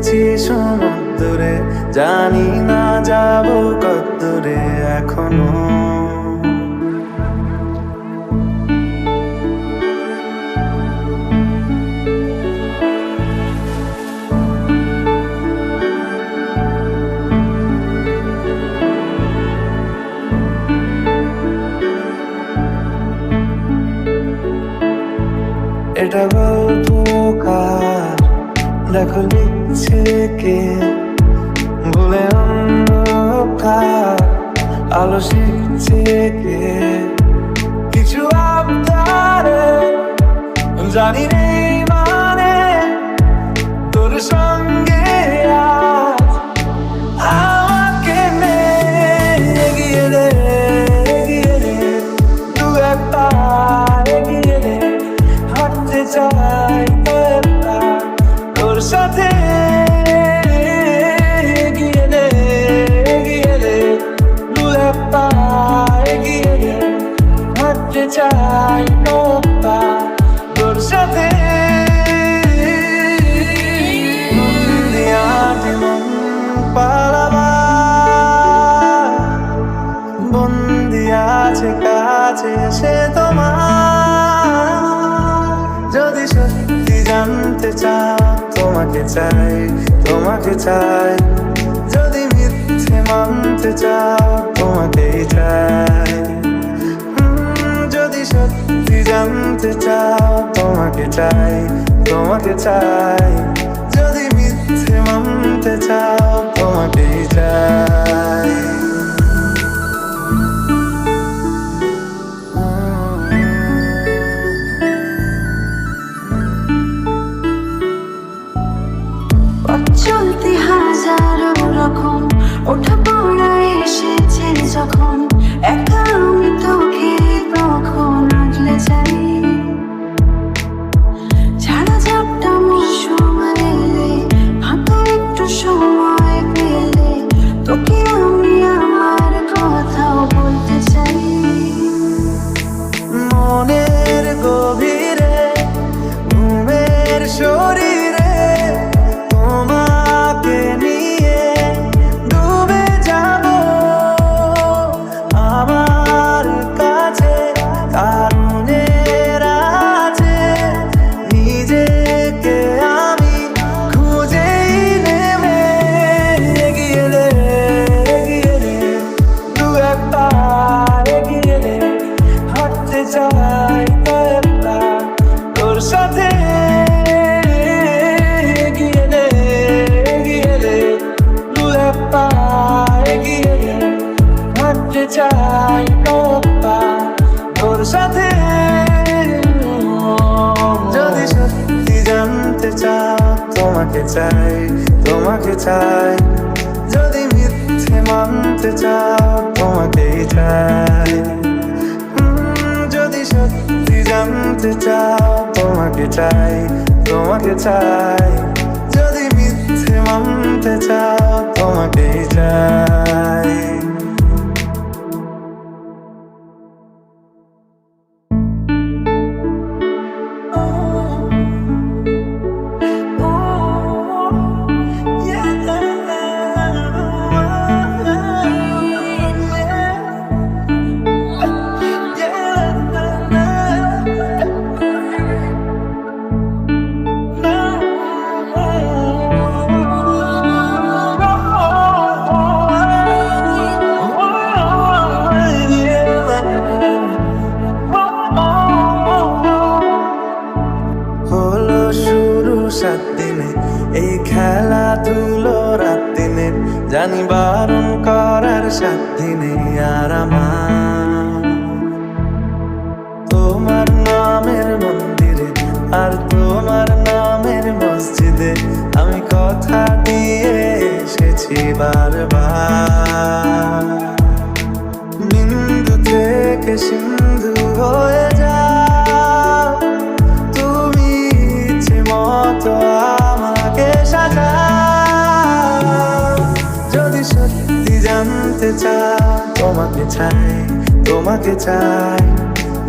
খুঁজছি সমুদ্রে, জানি না যাব কতদূরে এখনো। এটা গল্প কার, দেখো লিখছে কে, ভুলে অন্ধকার আলো শিখছে কে। কিছু আবদারে জানি নেই মানে, তোর সঙ্গে আজ আমাকে নে, এগিয়ে রে এগিয়ে রে, দু একটা এগিয়ে রে, হাঁটতে চাই তোর সাথে। এগিয়ে রে এগিয়ে রে, দু একটা এগিয়ে রে, হাঁটতে চাই তোর সাথে। বন্দি আছে কাছে এসে তোমার, যদি সত্যি জানতে চাও তোমাকে চাই তোমাকে চাই, যদি মিথ্যে মানতে চাও তোমাকেই চাই। যদি সত্যি জানতে চাও তোমাকে চাই তোমাকে চাই, যদি মিথ্যে মানতে চাও তোমাকেই চাই। চলতে হাজারো রকম ওঠা পড়া এসেছে যখন, একা আমি তোকে তখন আগলে যাই। ছাড়া ঝাপটা মৌসুম এলে, ফাঁকা একটু সময় পেলে, তোকে আমি আমার কথাও বলতে চাই। মনের গভীরে ঘুমের শরীরে তোমাকে নিয়ে ডুবে যাব আমার কাছে, কারণের আছে নিজেকে আমি খুঁজেই নেবে। এগিয়ে রে এগিয়ে রে, দু একটা এগিয়ে রে, হাঁটতে চাই তোর সাথে। এগিয়ে রে এগিয়ে রে, দু একটা এগিয়ে রে, হাঁটতে চাই তোর সাথে। যদি সত্যি জানতে চাও তোমাকে চাই তোমাকে চাই, যদি মিথ্যে মানতে চাও তোমাকেই চাই। যদি সত্যি জানতে চাও তোমাকে চাই তোমাকে চাই, যদি মিথ্যে মানতে চাও তোমাকেই চাই। সাত দিনে এই খেলাধুলো রাত দিনে, জানি বারণ করার সাত দিনে আর আমার তোমার নামের মন্দিরে আর তোমার নামের মসজিদে আমি কথা দিয়ে এসেছি বারবার। বিন্দু থেকে সিন্ধু হয়ে যাও তুমি, ইচ্ছে মতো আমাকে সাজাও। যদি সত্যি জানতে চাও তোমাকে চাই তোমাকে চাই,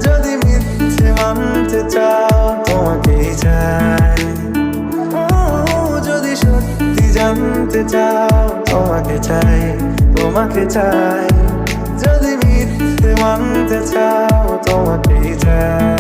যদি মিথ্যে মানতে চাও তোমাকেই চাই। যদি সত্যি মানতে চাও তোমাকে চাই, তোমাকে চাই। যদি মিথ্যে মানতে চাও তোমাকেই চাই।